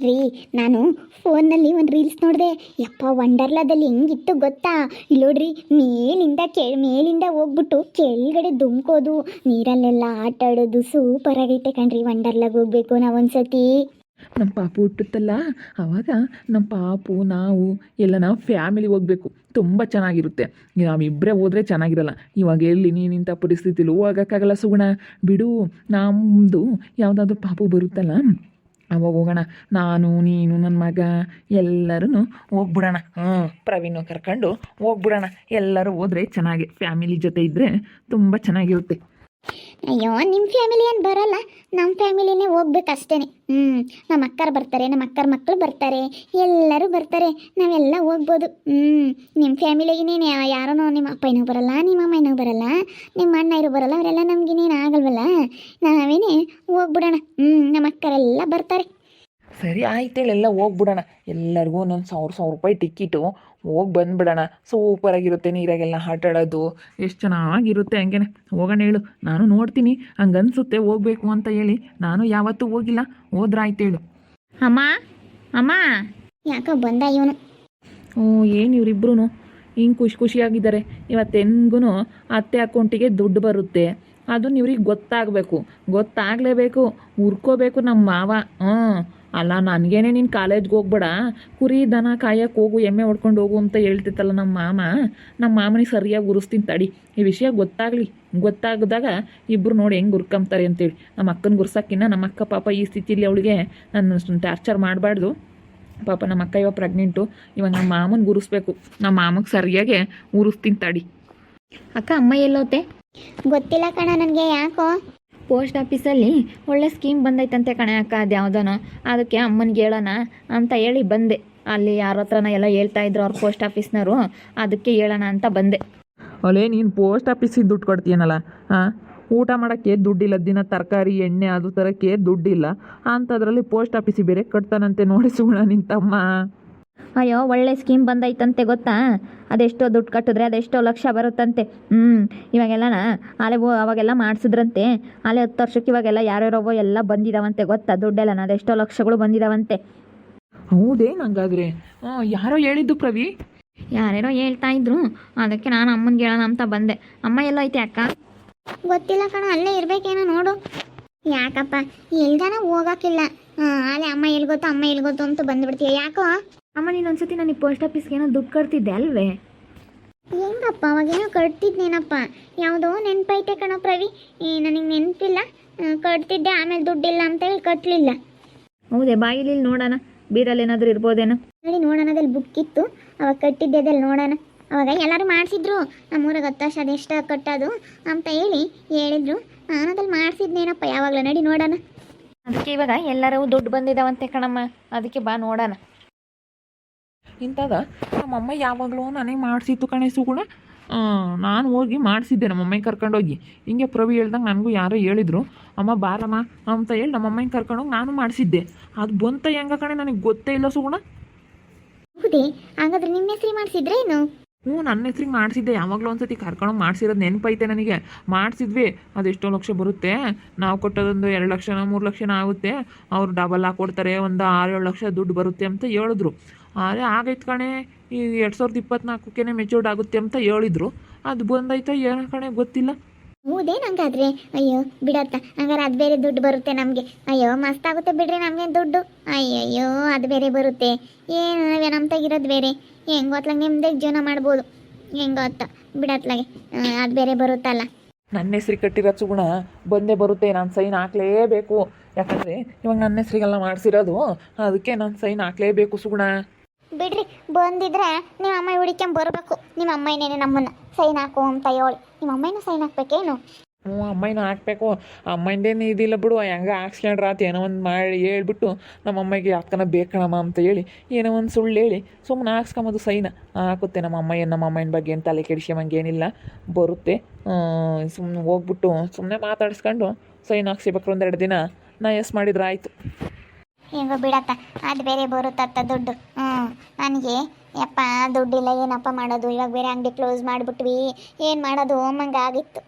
ರೀ, ನಾನು ಫೋನ್ನಲ್ಲಿ ಒಂದು ರೀಲ್ಸ್ ನೋಡಿದೆ. ಯಪ್ಪ, ವಂಡರ್ಲಾದಲ್ಲಿ ಹೆಂಗಿತ್ತು ಗೊತ್ತಾ? ಇಲ್ಲಿ ನೋಡ್ರಿ, ಮೇಲಿಂದ ಹೋಗ್ಬಿಟ್ಟು ಕೆಳಗಡೆ ಧುಮ್ಕೋದು, ನೀರಲ್ಲೆಲ್ಲ ಆಟ ಆಡೋದು ಸೂಪರ್ ಆಗೈತೆ ಕಣ್ರಿ. ವಂಡರ್ಲಾಗೆ ಹೋಗ್ಬೇಕು ನಾವೊಂದ್ಸತಿ. ನಮ್ಮ ಪಾಪು ಹುಟ್ಟುತ್ತಲ್ಲ, ಆವಾಗ ನಮ್ಮ ಪಾಪು ನಾವು ಎಲ್ಲ ನಾವು ಫ್ಯಾಮಿಲಿ ಹೋಗಬೇಕು. ತುಂಬ ಚೆನ್ನಾಗಿರುತ್ತೆ. ನಾವಿಬ್ಬರೇ ಹೋದರೆ ಚೆನ್ನಾಗಿರಲ್ಲ. ಇವಾಗ ಎಲ್ಲಿ ನೀನಿಂಥ ಪರಿಸ್ಥಿತಿಲಿ ಹೋಗೋಕ್ಕಾಗಲ್ಲ ಸುಗುಣ. ಬಿಡು, ನಮ್ಮದು ಯಾವುದಾದ್ರೂ ಪಾಪು ಬರುತ್ತಲ್ಲ, ಅವಾಗ ಹೋಗೋಣ. ನಾನು, ನೀನು, ನನ್ನ ಮಗ ಎಲ್ಲರೂ ಹೋಗ್ಬಿಡೋಣ. ಪ್ರವೀಣು ಕರ್ಕೊಂಡು ಹೋಗ್ಬಿಡೋಣ. ಎಲ್ಲರೂ ಹೋದರೆ ಚೆನ್ನಾಗಿ ಫ್ಯಾಮಿಲಿ ಜೊತೆ ಇದ್ದರೆ ತುಂಬ ಚೆನ್ನಾಗಿರುತ್ತೆ. ಅಯ್ಯೋ, ನಿಮ್ಮ ಫ್ಯಾಮಿಲಿ ಏನು ಬರಲ್ಲ, ನಮ್ಮ ಫ್ಯಾಮಿಲಿನೇ ಹೋಗ್ಬೇಕಷ್ಟೇ. ನಮ್ಮ ಅಕ್ಕರು ಬರ್ತಾರೆ, ನಮ್ಮ ಅಕ್ಕರ ಮಕ್ಕಳು ಬರ್ತಾರೆ, ಎಲ್ಲರೂ ಬರ್ತಾರೆ, ನಾವೆಲ್ಲ ಹೋಗ್ಬೋದು. ನಿಮ್ಮ ಫ್ಯಾಮಿಲಿಗಿನೇನು ಯಾರೂ ನಿಮ್ಮ ಅಪ್ಪನೂ ಬರಲ್ಲ, ನಿಮ್ಮ ಅಮ್ಮನೂ ಬರಲ್ಲ, ನಿಮ್ಮ ಅಣ್ಣ ಇರೋ ಬರಲ್ಲ, ಅವರೆಲ್ಲ ನಮಗಿನೇನು ಆಗಲ್ವಲ್ಲ, ನಾವೇನೇ ಹೋಗ್ಬಿಡೋಣ. ನಮ್ಮ ಅಕ್ಕರೆಲ್ಲ ಬರ್ತಾರೆ. ಸರಿ ಆಯ್ತೇಳೆಲ್ಲ ಹೋಗ್ಬಿಡೋಣ. ಎಲ್ಲರಿಗೂ ಒಂದೊಂದು 1,000 ರೂಪಾಯಿ ಟಿಕ್ಕಿಟು, ಹೋಗಿ ಬಂದುಬಿಡೋಣ. ಸೂಪರಾಗಿರುತ್ತೆ. ನೀರಾಗೆಲ್ಲ ಆಟ ಆಡೋದು ಎಷ್ಟು ಚೆನ್ನಾಗಿರುತ್ತೆ. ಹಂಗೆ ಹೋಗೋಣ ಹೇಳು, ನಾನು ನೋಡ್ತೀನಿ. ಹಂಗನ್ಸುತ್ತೆ ಹೋಗಬೇಕು ಅಂತ ಹೇಳಿ. ನಾನು ಯಾವತ್ತೂ ಹೋಗಿಲ್ಲ, ಹೋದ್ರಾಯ್ತು ಹೇಳು. ಅಮ್ಮ ಅಮ್ಮ, ಯಾಕೋ ಬಂದ ಇವನು? ಏನು ಇವರಿಬ್ರು ಹಿಂಗೆ ಖುಷಿಯಾಗಿದ್ದಾರೆ. ಇವತ್ತು ಹೆಂಗೂ ಅತ್ತೆ ಅಕೌಂಟಿಗೆ ದುಡ್ಡು ಬರುತ್ತೆ. ಅದನ್ನು ಇವ್ರಿಗೆ ಗೊತ್ತಾಗಲೇಬೇಕು, ಹುರ್ಕೋಬೇಕು ನಮ್ಮ ಮಾವ. ಅಲ್ಲ, ನನಗೇನೆ ನೀನು ಕಾಲೇಜ್ಗೆ ಹೋಗ್ಬೇಡ, ಕುರಿ ದನ ಕಾಯಕ್ಕೆ ಹೋಗು, ಎಮ್ಮೆ ಹೊಡ್ಕೊಂಡು ಹೋಗು ಅಂತ ಹೇಳ್ತಿತ್ತಲ್ಲ ನಮ್ಮ ಮಾಮನಿಗೆ ಸರಿಯಾಗಿ ಉರಿಸ್ತೀನಿ ತಡಿ. ಈ ವಿಷಯ ಗೊತ್ತಾಗದಾಗ ಇಬ್ಬರು ನೋಡಿ ಹೆಂಗೆ ಹುರ್ಕೊಂತಾರೆ ಅಂತೇಳಿ. ನಮ್ಮ ಅಕ್ಕನ ಗುರ್ಸೋಕ್ಕಿನ್ನ ನಮ್ಮ ಅಕ್ಕ ಪಾಪ ಈ ಸ್ಥಿತಿಲಿ ಅವಳಿಗೆ ನನ್ನ ಟಾರ್ಚರ್ ಮಾಡಬಾರ್ದು. ಪಾಪ ನಮ್ಮ ಅಕ್ಕ ಇವಾಗ ಪ್ರೆಗ್ನೆಂಟು. ಇವಾಗ ನಮ್ಮ ಮಾಮನ ಗುರಿಸ್ಬೇಕು. ನಮ್ಮ ಮಾಮಗೆ ಸರಿಯಾಗಿ ಉರಿಸ್ತೀನಿ ತಡಿ. ಅಕ್ಕ, ಅಮ್ಮ ಎಲ್ಲೋತೆ? ಗೊತ್ತಿಲ್ಲ ಕಣ ನನಗೆ. ಯಾಕೋ? ಪೋಸ್ಟ್ ಆಫೀಸಲ್ಲಿ ಒಳ್ಳೆ ಸ್ಕೀಮ್ ಬಂದೈತಂತೆ ಕಣೆ ಅಕ್ಕ, ಅದು ಯಾವುದನೋ. ಅದಕ್ಕೆ ಅಮ್ಮನಿಗೆ ಹೇಳೋಣ ಅಂತ ಹೇಳಿ ಬಂದೆ. ಅಲ್ಲಿ ಯಾರ ಹತ್ರನ ಎಲ್ಲ ಹೇಳ್ತಾ ಇದ್ರು ಅವ್ರ ಪೋಸ್ಟ್ ಆಫೀಸ್ನವರು, ಅದಕ್ಕೆ ಹೇಳೋಣ ಅಂತ ಬಂದೆ. ಅಲ್ಲೇ ನೀನು ಪೋಸ್ಟ್ ಆಫೀಸಿಗೆ ದುಡ್ಡು ಕೊಡ್ತೀಯನಲ್ಲ, ಊಟ ಮಾಡೋಕ್ಕೆ ದುಡ್ಡಿಲ್ಲ, ದಿನ ತರಕಾರಿ ಎಣ್ಣೆ ಅದು ತರೋಕ್ಕೆ ದುಡ್ಡಿಲ್ಲ ಅಂಥದ್ರಲ್ಲಿ ಪೋಸ್ಟ್ ಆಫೀಸಿಗೆ ಬೇರೆ ಕಟ್ತಾನಂತೆ. ನೋಡಿ ಸುಗುಣ ನಿನ್ನ ತಮ್ಮ. ಅಯ್ಯೋ, ಒಳ್ಳೆ ಸ್ಕೀಮ್ ಬಂದೈತಂತೆ ಗೊತ್ತಾ? ಅದೆಷ್ಟೋ ದುಡ್ಡು ಕಟ್ಟಿದ್ರೆ ಅದೆಷ್ಟೋ ಲಕ್ಷ ಬರುತ್ತಂತೆ. ಇವಾಗೆಲ್ಲನ ಅವಾಗೆಲ್ಲ ಮಾಡಿಸಿದ್ರಂತೆ. 10 ವರ್ಷಕ್ಕೆ ಇವಾಗೆಲ್ಲ ಯಾರ್ಯಾರೋ ಎಲ್ಲ ಬಂದಿದ್ದಾವಂತೆ ಗೊತ್ತಾ? ದುಡ್ಡೆಲ್ಲ ಅದೆಷ್ಟೋ ಲಕ್ಷಗಳು ಬಂದಿದ್ದಾವಂತೆ. ಹೌದೇನು? ಹಂಗಾದ್ರೆ ಯಾರೋ ಹೇಳಿದ್ದು ಪ್ರವಿ. ಯಾರ್ಯಾರೋ ಹೇಳ್ತಾ ಇದ್ರು, ಅದಕ್ಕೆ ನಾನು ಅಮ್ಮನಿಗೆ ಹೇಳೋಣ ಅಂತ ಬಂದೆ. ಅಮ್ಮ ಎಲ್ಲೋ ಐತೆ ಅಕ್ಕ? ಗೊತ್ತಿಲ್ಲ ಕಣ, ಅಲ್ಲೇ ಇರ್ಬೇಕೇನೋ ನೋಡು. ಯಾಕಪ್ಪ, ಎಲ್ದಾನ ಹೋಗೋಕ್ಕಿಲ್ಲ. ಅಲ್ಲೇ ಅಮ್ಮ ಎಲ್ಗೊತ್ತು ಅಂತ ಬಂದುಬಿಡ್ತೀಯ. ಯಾಕೋ? ಅಮ್ಮ, ನೀನೊಂದ್ಸತಿ ನನಗೆ ಪೋಸ್ಟ್ ಆಫೀಸ್ಗೆ ಏನೋ ದುಡ್ಡು ಕಟ್ತಿದ್ದೆ ಅಲ್ವೇ? ಹೆಂಗಪ್ಪ? ಅವಾಗೇನೋ ಕಟ್ತಿದ್ನೇನಪ್ಪ. ಯಾವುದೋ ನೆನಪೈತೆ ಕಣೋ ಪ್ರವಿ, ನನಗೆ ನೆನಪಿಲ್ಲ. ಕಟ್ತಿದ್ದೆ, ಆಮೇಲೆ ದುಡ್ಡಿಲ್ಲ ಅಂತ ಹೇಳಿ ಕಟ್ಟಲಿಲ್ಲ. ಹೌದೇ? ಬಾಯಿಲಿ ನೋಡೋಣ, ಬೀರಲ್ಲಿ ಏನಾದರೂ ಇರ್ಬೋದೇನೋ. ನೋಡಿ ನೋಡೋಣ, ಅದಲ್ಲಿ ಬುಕ್ ಇತ್ತು, ಅವಾಗ ಕಟ್ಟಿದ್ದೆ, ಅದಲ್ಲಿ ನೋಡೋಣ. ಅವಾಗ ಎಲ್ಲರೂ ಮಾಡಿಸಿದ್ರು, ನಮ್ಮೂರಾಗ 10 ವರ್ಷ ಅದೆಷ್ಟು ಕಟ್ಟೋದು ಅಂತ ಹೇಳಿದ್ರು. ನಾನು ಅದಲ್ಲಿ ಮಾಡಿಸಿದ್ನೇನಪ್ಪ ಯಾವಾಗಲೂ. ನಡಿ ನೋಡೋಣ. ಅದಕ್ಕೆ ಇವಾಗ ಎಲ್ಲರೂ ದುಡ್ಡು ಬಂದಿದ್ದಾವಂತೆ ಕಣಮ್ಮ, ಅದಕ್ಕೆ ಬಾ ನೋಡೋಣ. ಇಂಥದ ನಮ್ಮಮ್ಮ ಯಾವಾಗಲೂ ನನಗೆ ಮಾಡಿಸಿತ್ತು ಕಣೆ ಸುಗುಣ. ನಾನು ಹೋಗಿ ಮಾಡಿಸಿದ್ದೆ ನಮ್ಮಮ್ಮನ ಕರ್ಕೊಂಡೋಗಿ. ಹಿಂಗೆ ಪ್ರವಿ ಹೇಳ್ದಂಗೆ ನನಗೂ ಯಾರೋ ಹೇಳಿದ್ರು, ಅಮ್ಮ ಬಾರಮ್ಮ ಅಂತ ಹೇಳಿ ನಮ್ಮಮ್ಮನ ಕರ್ಕೊಂಡೋಗಿ ನಾನು ಮಾಡಿಸಿದ್ದೆ. ಅದು ಬಂತ ಹೆಂಗ ಕಣೆ ನನಗೆ ಗೊತ್ತೇ ಇಲ್ಲ ಸುಗುಣ. ಹೌದೇ? ಹಾಗಾದ್ರೆ ನಿಮ್ಮ ಹೆಸರು ಮಾಡಿಸಿದ್ರೇನು? ನನ್ನ ಹೆಸ್ರಿಗೆ ಮಾಡಿಸಿದ್ದೆ. ಯಾವಾಗಲೂ ಒಂದ್ಸತಿ ಕರ್ಕೊಂಡೋಗಿ ಮಾಡಿಸಿರೋದು ನೆನಪೈತೆ ನನಗೆ. ಮಾಡಿಸಿದ್ವಿ. ಅದೆಷ್ಟೋ ಲಕ್ಷ ಬರುತ್ತೆ. ನಾವು ಕೊಟ್ಟದೊಂದು 2 ಲಕ್ಷನ 3 ಲಕ್ಷನ ಆಗುತ್ತೆ. ಅವ್ರು ಡಬಲ್ ಹಾಕ್ಕೊಡ್ತಾರೆ, ಒಂದು 6-7 ಲಕ್ಷ ದುಡ್ಡು ಬರುತ್ತೆ ಅಂತ ಹೇಳಿದ್ರು. ಆದರೆ ಆಗೈತೆ ಕಣೆ, ಈ 2024ಕ್ಕೆ ಮೆಚೂರ್ಡ್ ಆಗುತ್ತೆ ಅಂತ ಹೇಳಿದ್ರು. ಅದು ಬಂದೈತೋ ಏನೋ ಕಣೆ ಗೊತ್ತಿಲ್ಲ. ಹೌದೇ? ಹಂಗಾದ್ರೆ ಅಯ್ಯೋ ಬಿಡತ್ತ. ಹಂಗಾರೆ ಅದು ಬೇರೆ ದುಡ್ಡು ಬರುತ್ತೆ ನಮಗೆ. ಅಯ್ಯೋ ಮಸ್ತಾಗುತ್ತೆ ಬಿಡ್ರಿ ನಮಗೆ ದುಡ್ಡು. ಅಯ್ಯಯ್ಯೋ, ಅದು ಬೇರೆ ಬರುತ್ತೆ. ಏನು ನಮ್ಮ ತೆಗಿರೋದು ಬೇರೆ. ಹೆಂಗೋ ಅತ್ಲಾಗ ನಿಮ್ದೇ ಜೀವನ ಮಾಡ್ಬೋದು. ಹೆಂಗೋ ಅತ್ತ ಬಿಡತ್ಲಾಗೆ ಅದು ಬೇರೆ ಬರುತ್ತಲ್ಲ. ನನ್ನ ಹೆಸ್ರಿಗೆ ಕಟ್ಟಿರೋ ಸುಗುಣ ಬಂದೇ ಬರುತ್ತೆ. ನಾನು ಸೈನ್ ಹಾಕ್ಲೇಬೇಕು. ಯಾಕಂದರೆ ಇವಾಗ ನನ್ನ ಹೆಸ್ರಿಗೆಲ್ಲ ಮಾಡಿಸಿರೋದು, ಅದಕ್ಕೆ ನಾನು ಸೈನ್ ಹಾಕ್ಲೇಬೇಕು ಸುಗುಣ. ಬಿಡ್ರಿ, ಬಂದಿದ್ರೆ ನಿಮ್ಮ ಅಮ್ಮ ಹುಡಿಕೊಂಡ್ ಬರಬೇಕು. ನಿಮ್ಮ ಅಮ್ಮನೇನೆ ನಮ್ಮನ್ನ ಸೈನ್ ಹಾಕು ಅಂತ ಹೇಳಿ. ನಿಮ್ಮ ಅಮ್ಮನೂ ಸೈನ್ ಹಾಕ್ಬೇಕೇನು? ಅಮ್ಮನ ಹಾಕ್ಬೇಕು. ಅಮ್ಮಂದೇನು ಇದಿಲ್ಲ ಬಿಡು, ಹೆಂಗೆ ಹಾಕ್ಸ್ಕೊಂಡ್ರೆ ಆತು. ಏನೋ ಒಂದು ಮಾಡಿ ಹೇಳ್ಬಿಟ್ಟು ನಮ್ಮ ಅಮ್ಮಗೆ ಹಾಕ್ತಾನ ಬೇಕಣಮ್ಮ ಅಂತ ಹೇಳಿ ಏನೋ ಒಂದು ಸುಳ್ಳು ಹೇಳಿ ಸುಮ್ಮನೆ ಹಾಕ್ಸ್ಕೊಂಬೋದು. ಸೈನ ಹಾಕುತ್ತೆ ನಮ್ಮ ಅಮ್ಮನ ಬಗ್ಗೆ ಏನು ತಲೆ ಕೆಡಿಸ್ಕೊಂಬಂಗೆ ಏನಿಲ್ಲ, ಬರುತ್ತೆ. ಸುಮ್ಮನೆ ಹೋಗ್ಬಿಟ್ಟು ಸುಮ್ಮನೆ ಮಾತಾಡಿಸ್ಕೊಂಡು ಸೈನ್ ಹಾಕ್ಸಿಬೇಕು. 1-2 ದಿನ ನಾ ಎಸ್ ಮಾಡಿದ್ರೆ ಆಯಿತು. ಹೆಂಗೋ ಬಿಡತ್ತ, ಅದು ಬೇರೆ ಬರುತ್ತತ್ತ ದುಡ್ಡು. ನನಗೆ ಯಪ್ಪ ದುಡ್ಡಿಲ್ಲ, ಏನಪ್ಪ ಮಾಡೋದು? ಇವಾಗ ಬೇರೆ ಅಂಗಡಿ ಕ್ಲೋಸ್ ಮಾಡಿಬಿಟ್ವಿ, ಏನು ಮಾಡೋದು ಅಮ್ಮಂಗೆ ಆಗಿತ್ತು.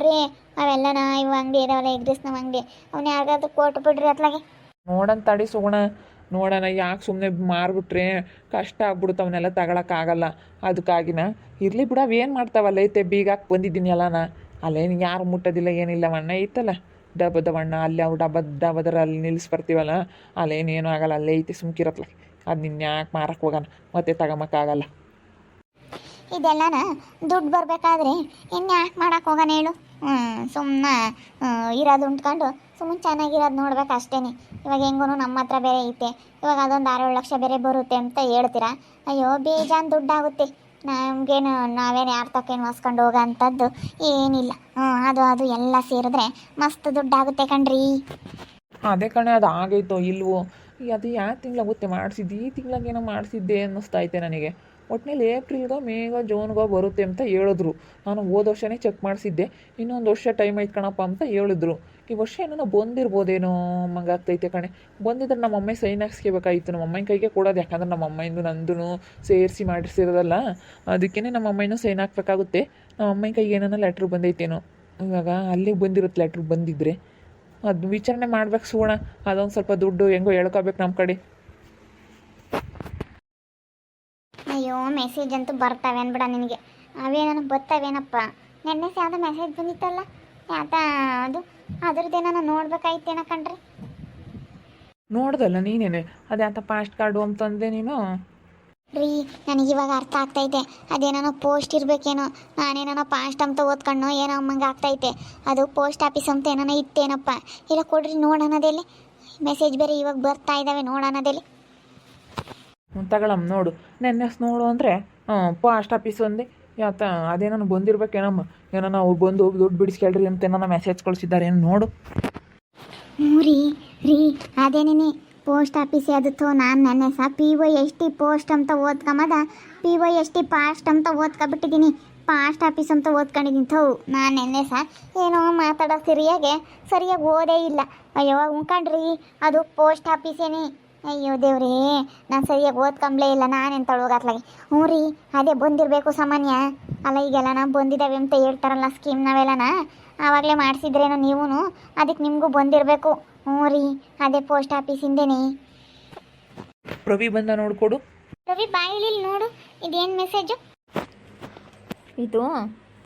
ರೀ, ಅವೆಲ್ಲನ ಇವು ಅಂಗಡಿ ಇದಾವಲ್ಲ, ಎಗ್ ರೈಸ್ ನಮ್ಮ ಅಂಗಡಿ, ಅವನ್ನ ಯಾರಿಗಾದ್ರೂ ಕೊಟ್ಟು ಬಿಡ್ರಿ ಅತ್ಲಾಗೆ. ನೋಡಂತ ತಡಿ ಸುಗುಣ, ನೋಡೋಣ, ಯಾಕೆ ಸುಮ್ಮನೆ ಮಾರ್ಬಿಟ್ರೆ ಕಷ್ಟ ಆಗ್ಬಿಡುತ್ತೆ, ಅವನ್ನೆಲ್ಲ ತಗೊಳಕ್ಕಾಗಲ್ಲ. ಅದಕ್ಕಾಗಿನ ಇರಲಿ ಬಿಡು, ಅವೇನು ಮಾಡ್ತಾವಲ್ಲ ಐತೆ ಬೀಗಾಕಿ ಬಂದಿದ್ದೀನಿ ಅಲ್ಲನ. ಅಲ್ಲೇನು ಯಾರು ಮುಟ್ಟೋದಿಲ್ಲ ಏನಿಲ್ಲ, ವಣ್ಣ ಐತಲ್ಲ ಡಬ್ಬದ ವಣ್ಣ, ಅಲ್ಲಿ ಅವ್ರು ಡಬ್ಬದರ ಅಲ್ಲಿ ನಿಲ್ಲಿಸ್ಬರ್ತೀವಲ್ಲ, ಅಲ್ಲೇನೇನು ಆಗಲ್ಲ, ಅಲ್ಲೇ ಐತೆ ಸುಮ್ಕಿರತ್ಲ. ಅದು ನಿನ್ನ ಯಾಕೆ ಮಾರಕ್ಕೆ ಹೋಗೋಣ, ಮತ್ತೆ ತಗೊಂಬಕ್ಕಾಗಲ್ಲ. ಇದೆಲ್ಲನ ದುಡ್ಡು ಬರಬೇಕಾದ್ರೆ ಇನ್ಯಾಕೆ ಮಾಡಕ್ಕೆ ಹೋಗೋಣ ಹೇಳು. ಸುಮ್ಮನೆ ಇರೋದು ಉಂಟ್ಕೊಂಡು ಸುಮ್ಮನೆ ಚೆನ್ನಾಗಿರೋದು ನೋಡ್ಬೇಕು ಅಷ್ಟೇ. ಇವಾಗ ಹೆಂಗೂ ನಮ್ಮ ಹತ್ರ ಬೇರೆ ಐತೆ, ಇವಾಗ ಅದೊಂದು 6-7 ಲಕ್ಷ ಬೇರೆ ಬರುತ್ತೆ ಅಂತ ಹೇಳ್ತೀರಾ. ಅಯ್ಯೋ ಬೇಜಾನ್ ದುಡ್ಡಾಗುತ್ತೆ. ನಮಗೇನು ನಾವೇನು ಯಾರ ತಕ್ಕೇನು ಹೊಸ್ಕೊಂಡು ಹೋಗೋ ಅಂಥದ್ದು ಏನಿಲ್ಲ. ಅದು ಎಲ್ಲ ಸೇರಿದ್ರೆ ಮಸ್ತ್ ದುಡ್ಡಾಗುತ್ತೆ ಕಣ್ರಿ. ಅದೇ ಕಣೆ, ಅದು ಆಗೈತೋ ಇಲ್ವೋ, ಅದು ಯಾವ ತಿಂಗಳಾಗುತ್ತೆ ಮಾಡಿಸಿದ್ದು, ಈ ತಿಂಗಳಾಗೇನೋ ಮಾಡಿಸಿದ್ದೆ ಅನ್ನಿಸ್ತೈತೆ ನನಗೆ. ಒಟ್ಟಿನಲ್ಲಿ ಏಪ್ರಿಲ್ಗೋ ಮೇಗೋ ಜೂನ್ಗೋ ಬರುತ್ತೆ ಅಂತ ಹೇಳಿದ್ರು. ನಾನು ಹೋದ ವರ್ಷವೇ ಚೆಕ್ ಮಾಡಿಸಿದ್ದೆ, ಇನ್ನೊಂದು ವರ್ಷ ಟೈಮ್ ಐತೆ ಕಣಪ್ಪ ಅಂತ ಹೇಳಿದ್ರು. ಈ ವರ್ಷ ಏನೋ ಬಂದಿರ್ಬೋದೇನೋ ಮಂಗಾಗ್ತೈತೆ ಕಣೆ. ಬಂದಿದ್ರೆ ನಮ್ಮ ಅಮ್ಮ ಸೈನ್ ಹಾಕ್ಸ್ಕೋಬೇಕಾಗಿತ್ತು, ನಮ್ಮ ಅಮ್ಮನ ಕೈಗೆ ಕೊಡೋದು. ಯಾಕಂದ್ರೆ ನಮ್ಮ ಅಮ್ಮಂದು ನಂದು ಸೇರಿಸಿ ಮಾಡಿಸಿರೋದಲ್ಲ, ಅದಕ್ಕೇ ನಮ್ಮ ಅಮ್ಮನೂ ಸೈನ್ ಹಾಕ್ಬೇಕಾಗುತ್ತೆ. ನಮ್ಮ ಅಮ್ಮನ ಕೈಗೆ ಏನೋ ಲೆಟ್ರ್ ಬಂದೈತೇನೋ. ಇವಾಗ ಅಲ್ಲಿಗೆ ಬಂದಿರುತ್ತೆ ಲೆಟ್ರ್ ಬಂದಿದ್ದರೆ, ಅದು ವಿಚಾರಣೆ ಮಾಡ್ಬೇಕು ಸುವರ್ಣ. ಅದೊಂದು ಸ್ವಲ್ಪ ದುಡ್ಡು ಹೆಂಗೋ ಹೇಳ್ಕೋಬೇಕು ನಮ್ಮ ಕಡೆ. ಅಯ್ಯೋ ಮೆಸೇಜ್ ಅಂತೂ ಬರ್ತವೆ ಅನ್ಬಿಡ ನಿನಗೆ. ಅವೇನೋ ಬರ್ತಾವೇನಪ್ಪ. ನೆನ್ನೆ ಯಾವುದೋ ಮೆಸೇಜ್ ಬಂದಿತ್ತಲ್ಲ, ಯಾತ ಅದು ಅದ್ರದ್ದೇನೋ ನೋಡ್ಬೇಕಾಯ್ತೇನ ಕಣ್ರಿ. ನೋಡ್ದಲ್ಲ ನೀನೇನೆ, ಅದ್ಯಾಂತ ಪಾಸ್ಟ್ ಕಾರ್ಡು ಅಂತಂದೆ ನೀನು. ರೀ ನನಗೆ ಇವಾಗ ಅರ್ಥ ಆಗ್ತೈತೆ. ಅದೇನೋ ಪೋಸ್ಟ್ ಇರಬೇಕೇನೋ, ನಾನೇನೋ ಪಾಸ್ಟ್ ಅಂತ ಓದ್ಕೊಂಡು ಏನೋ ಅಮ್ಮಂಗೆ ಆಗ್ತೈತೆ. ಅದು ಪೋಸ್ಟ್ ಆಫೀಸ್ ಅಂತ ಏನೋ ಇತ್ತೇನಪ್ಪ. ಇಲ್ಲ ಕೊಡ್ರಿ ನೋಡೋಣದಲ್ಲಿ, ಮೆಸೇಜ್ ಬೇರೆ ಇವಾಗ ಬರ್ತಾ ಇದ್ದಾವೆ ನೋಡೋಣದಲ್ಲಿ. ತಗೊಳಮ್ಮ ನೋಡು, ನೆನ್ನೆ ನೋಡು ಅಂದರೆ ಪಾಸ್ಟ್ ಆಫೀಸ್ ಒಂದೇ ಯಾತ ಅದೇನೋ ಬಂದಿರ್ಬೇಕೇನಮ್ಮ. ಏನೋ ಅವ್ರು ಬಂದು ದುಡ್ಡು ಬಿಡಿಸ್ಕೊಳ್ರಿ ಅಂತ ಏನೋ ಮೆಸೇಜ್ ಕಳಿಸಿದ್ದಾರೆ, ಏನು ನೋಡು. ಹ್ಞೂ ರೀ ಅದೇನೇ ಪೋಸ್ಟ್ ಆಫೀಸ್ ಅದತ್ತು. ನಾನು ನೆನ್ನೆ POST ಪೋಸ್ಟ್ ಅಂತ ಓದ್ಕೊಂಬದ POST ಪಾಸ್ಟ್ ಅಂತ ಓದ್ಕೊಬಿಟ್ಟಿದ್ದೀನಿ. ಪಾಸ್ಟ್ ಆಫೀಸ್ ಅಂತ ಓದ್ಕೊಂಡಿದ್ದೀನಿ. ನಾನು ನೆನ್ನೆ ಏನೋ ಮಾತಾಡೋ ಸರಿಯಾಗಿ ಓದೇ ಇಲ್ಲ. ಅಯ್ಯೋ ಉಂಕಂಡ್ರಿ, ಅದು ಪೋಸ್ಟ್ ಆಫೀಸೇನಿ. ಅಯ್ಯೋ ದೇವ್ರೇ, ನಾನು ಸರಿಯಾಗಿ ಓದ್ಕೊಂಬ್ಲೇ ಇಲ್ಲ, ನಾನೇನು ತಳೋಗಾತ್ಲಾಗಿ. ಹ್ಞೂ ರೀ ಅದೇ ಬಂದಿರಬೇಕು ಸಾಮಾನ್ಯ. ಅಲ್ಲ ಈಗೆಲ್ಲ ಬಂದಿದ್ದಾವೆ ಅಂತ ಹೇಳ್ತಾರಲ್ಲ ಸ್ಕೀಮ್, ನಾವೆಲ್ಲನ ಆವಾಗಲೇ ಮಾಡಿಸಿದ್ರೇನೋ ನೀವು, ಅದಕ್ಕೆ ನಿಮಗೂ ಬಂದಿರಬೇಕು. ಹ್ಞೂ ರೀ ಅದೇ ಪೋಸ್ಟ್ ಆಫೀಸಿಂದೇನೆ. ಪ್ರವಿ ಬಂದ ನೋಡ್ಕೊಡು. ರವಿ ಬಾಯಿಲಿ ನೋಡು, ಇದೇನು ಮೆಸೇಜು? ಇದು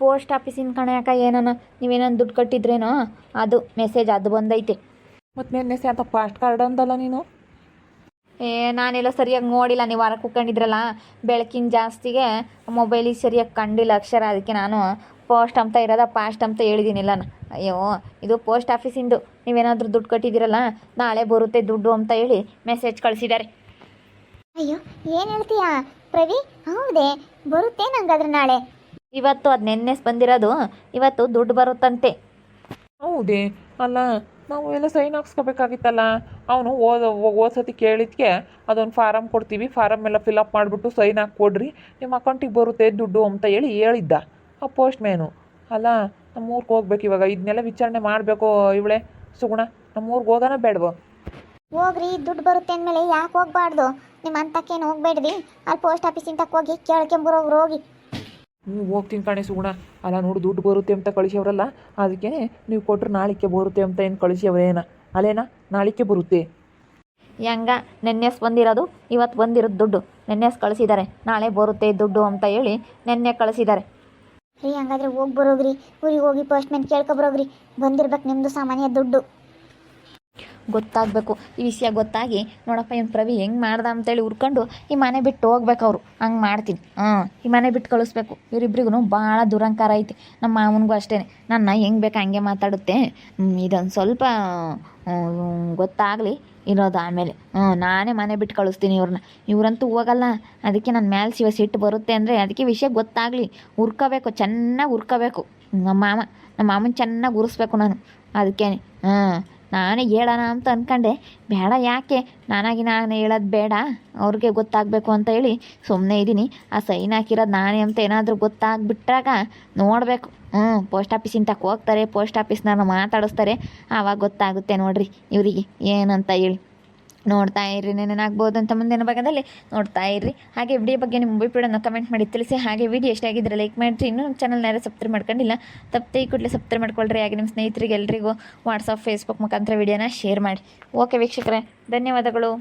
ಪೋಸ್ಟ್ ಆಫೀಸಿನ ಕಣೆ ಅಕ್ಕ. ಏನೋ ನೀವೇನೋ ದುಡ್ಡು ಕಟ್ಟಿದ್ರೇನೋ ಅದು ಮೆಸೇಜ್ ಅದು ಬಂದೈತೆ. ಮತ್ತು ನೆನ್ನೆ ಅಂತ ಪಾಸ್ಟ್ ಕಾರ್ಡ್ ಅಂದಲ್ಲ ನೀನು. ನಾನೆಲ್ಲ ಸರಿಯಾಗಿ ನೋಡಿಲ್ಲ, ನೀವು ಹೊರ ಕೂತ್ಕೊಂಡಿದ್ರಲ್ಲ ಬೆಳಕಿನ ಜಾಸ್ತಿಗೆ ಮೊಬೈಲಿಗೆ ಸರಿಯಾಗಿ ಕಂಡಿಲ್ಲ ಅಕ್ಷರ. ಅದಕ್ಕೆ ನಾನು ಪೋಸ್ಟ್ ಅಂತ ಇರೋದ ಪಾಸ್ಟ್ ಅಂತ ಹೇಳಿದ್ದೀನಿಲ್ಲ. ಅಯ್ಯೋ ಇದು ಪೋಸ್ಟ್ ಆಫೀಸಿಂದು. ನೀವೇನಾದರೂ ದುಡ್ಡು ಕಟ್ಟಿದ್ದೀರಲ್ಲ, ನಾಳೆ ಬರುತ್ತೆ ದುಡ್ಡು ಅಂತ ಹೇಳಿ ಮೆಸೇಜ್ ಕಳಿಸಿದ್ದಾರೆ. ಅಯ್ಯೋ ಏನು ಹೇಳ್ತೀಯಾ ಪ್ರವಿ? ಹೌದೇ ಬರುತ್ತೆ ನಂಗಾದ್ರೆ ನಾಳೆ? ಇವತ್ತು ಅದು ನೆನ್ನೆ ಬಂದಿರೋದು, ಇವತ್ತು ದುಡ್ಡು ಬರುತ್ತಂತೆ. ಹೌದೇ? ಅಲ್ಲ ನಾವು ಎಲ್ಲ ಸೈನ್ ಹಾಕ್ಸ್ಕೋಬೇಕಾಗಿತ್ತಲ್ಲ. ಅವನು ಓದ್ಸತಿ ಕೇಳಿದ್ಕೆ ಅದೊಂದು ಫಾರಮ್ ಕೊಡ್ತೀವಿ, ಫಾರಮ್ ಎಲ್ಲ ಫಿಲಪ್ ಮಾಡಿಬಿಟ್ಟು ಸೈನ್ ಹಾಕ್ಕೊಡ್ರಿ, ನಿಮ್ಮ ಅಕೌಂಟಿಗೆ ಬರುತ್ತೆ ದುಡ್ಡು ಅಂತ ಹೇಳಿದ್ದ ಆ ಪೋಸ್ಟ್ ಮ್ಯಾನು. ಅಲ್ಲ ನಮ್ಮೂರ್ಗೆ ಹೋಗ್ಬೇಕು ಇವಾಗ, ಇದನ್ನೆಲ್ಲ ವಿಚಾರಣೆ ಮಾಡಬೇಕು ಇವಳೆ ಸುಗುಣ. ನಮ್ಮೂರ್ಗೆ ಹೋಗೋಣ ಬೇಡವೋ? ಹೋಗ್ರಿ, ದುಡ್ಡು ಬರುತ್ತೆ ಅಂದಮೇಲೆ ಯಾಕೆ ಹೋಗ್ಬಾರ್ದು? ನಿಮ್ಮ ಅಂತಕ್ಕೇನು ಹೋಗ್ಬೇಡ್ರಿ, ಅಲ್ಲಿ ಪೋಸ್ಟ್ ಆಫೀಸಿನ ಹೋಗಿ ಕೇಳ್ಕೊಂಬರೋಗ್ರು ಹೋಗಿ. ನೀವು ಹೋಗ್ತೀನಿ ಕಣೆ ಸುಗುಣ. ಅಲ್ಲ ನೋಡು, ದುಡ್ಡು ಬರುತ್ತೆ ಅಂತ ಕಳಿಸ್ಯವ್ರಲ್ಲ, ಅದಕ್ಕೆ ನೀವು ಕೊಟ್ಟರೆ ನಾಳಿಕೆ ಬರುತ್ತೆ ಅಂತ ಏನು ಕಳಿಸ್ಯವ್ರೇನ? ಅಲ್ಲೇನಾ ನಾಳಿಕೆ ಬರುತ್ತೆ? ಹೆಂಗ ನೆನ್ನೆಸ್ ಬಂದಿರೋದು, ಇವತ್ತು ಬಂದಿರೋದು ದುಡ್ಡು. ನೆನ್ನೆಸ್ ಕಳಿಸಿದ್ದಾರೆ, ನಾಳೆ ಬರುತ್ತೆ ದುಡ್ಡು ಅಂತ ಹೇಳಿ ನೆನ್ನೆ ಕಳಿಸಿದ್ದಾರೆ. ರೀ ಹಂಗಾದ್ರೆ ಹೋಗಿ ಬರೋಗ್ರಿ, ಊರಿಗೆ ಹೋಗಿ ಪೋಸ್ಟ್ ಮ್ಯಾನ್ ಕೇಳ್ಕೊಬರೋಗ್ರಿ, ಬಂದಿರ್ಬೇಕು ನಿಮ್ಮದು ಸಾಮಾನ್ಯ ದುಡ್ಡು. ಗೊತ್ತಾಗಬೇಕು ಈ ವಿಷಯ. ಗೊತ್ತಾಗಿ ನೋಡಪ್ಪ ಇವ್ನು ಪ್ರವಿ ಹೆಂಗೆ ಮಾಡ್ದ ಅಂತೇಳಿ ಹುರ್ಕೊಂಡು ಈ ಮನೆ ಬಿಟ್ಟು ಹೋಗ್ಬೇಕು ಅವರು. ಹಂಗೆ ಮಾಡ್ತೀನಿ. ಈ ಮನೆ ಬಿಟ್ಟು ಕಳಿಸ್ಬೇಕು. ಇವರಿಬ್ರಿಗೂ ಭಾಳ ದುರಂಕಾರ ಐತಿ. ನಮ್ಮ ಮಾವನಿಗೂ ಅಷ್ಟೇ, ನನ್ನ ಹೆಂಗೆ ಬೇಕು ಹಂಗೆ ಮಾತಾಡುತ್ತೆ. ಇದೊಂದು ಸ್ವಲ್ಪ ಗೊತ್ತಾಗಲಿ ಇರೋದು. ಆಮೇಲೆ ನಾನೇ ಮನೆ ಬಿಟ್ಟು ಕಳಿಸ್ತೀನಿ ಇವ್ರನ್ನ. ಇವರಂತೂ ಹೋಗಲ್ಲ. ಅದಕ್ಕೆ ನನ್ನ ಮೇಲೆ ಸಿಟ್ಟು ಬರುತ್ತೆ ಅಂದರೆ ಅದಕ್ಕೆ ವಿಷಯ ಗೊತ್ತಾಗಲಿ, ಹುರ್ಕೋಬೇಕು, ಚೆನ್ನಾಗಿ ಹುರ್ಕೋಬೇಕು. ನಮ್ಮ ಮಾಮನ ಚೆನ್ನಾಗಿ ಉರಿಸ್ಬೇಕು ನಾನು. ಅದಕ್ಕೆ ನಾನೇ ಹೇಳೋಣ ಅಂತ ಅಂದ್ಕೊಂಡೆ, ಬೇಡ ಯಾಕೆ ನಾನು ಹೇಳೋದು ಬೇಡ, ಅವ್ರಿಗೆ ಗೊತ್ತಾಗಬೇಕು ಅಂತ ಹೇಳಿ ಸುಮ್ಮನೆ ಇದ್ದೀನಿ. ಆ ಸೈನ್ ಹಾಕಿರೋದು ನಾನೇ ಅಂತ ಏನಾದರೂ ಗೊತ್ತಾಗ್ಬಿಟ್ರಾಗ ನೋಡಬೇಕು. ಪೋಸ್ಟ್ ಆಫೀಸಿನ ಹೋಗ್ತಾರೆ, ಪೋಸ್ಟ್ ಆಫೀಸ್ನವ್ರನ್ನ ಮಾತಾಡಿಸ್ತಾರೆ, ಆವಾಗ ಗೊತ್ತಾಗುತ್ತೆ ನೋಡ್ರಿ ಇವರಿಗೆ ಏನಂತ ಹೇಳಿ. ನೋಡ್ತಾ ಇರ್ರಿ, ನೆನೇನಾಗ್ಬೋದು ಅಂತ ಮುಂದಿನ ಭಾಗದಲ್ಲಿ ನೋಡ್ತಾ ಇರ್ರಿ. ಹಾಗೆ ವಿಡಿಯೋ ಬಗ್ಗೆ ನಿಮ್ಮ ಅಭಿಪ್ರಾಯನ ಕಮೆಂಟ್ ಮಾಡಿ ತಿಳಿಸಿ. ಹಾಗೆ ವಿಡಿಯೋ ಎಷ್ಟಾಗಿದ್ದರೆ ಲೈಕ್ ಮಾಡಿರಿ. ಇನ್ನೂ ನಮ್ಮ ಚಾನಲ್ನ ಯಾರು ಸಬ್ಸ್ಕ್ರೈಬ್ ಮಾಡ್ಕೊಂಡಿಲ್ಲ, ತಪ್ಪದೆ ಈ ಕೂಡಲೇ ಸಬ್ಸ್ಕ್ರೈಬ್ ಮಾಡ್ಕೊಳ್ರಿ. ಹಾಗೆ ನಿಮ್ಮ ಸ್ನೇಹಿತರಿಗೆ ಎಲ್ರಿಗೂ ವಾಟ್ಸಪ್ ಫೇಸ್ಬುಕ್ ಮುಖಾಂತರ ವಿಡಿಯೋನ ಶೇರ್ ಮಾಡಿ. ಓಕೆ ವೀಕ್ಷಕರೇ, ಧನ್ಯವಾದಗಳು.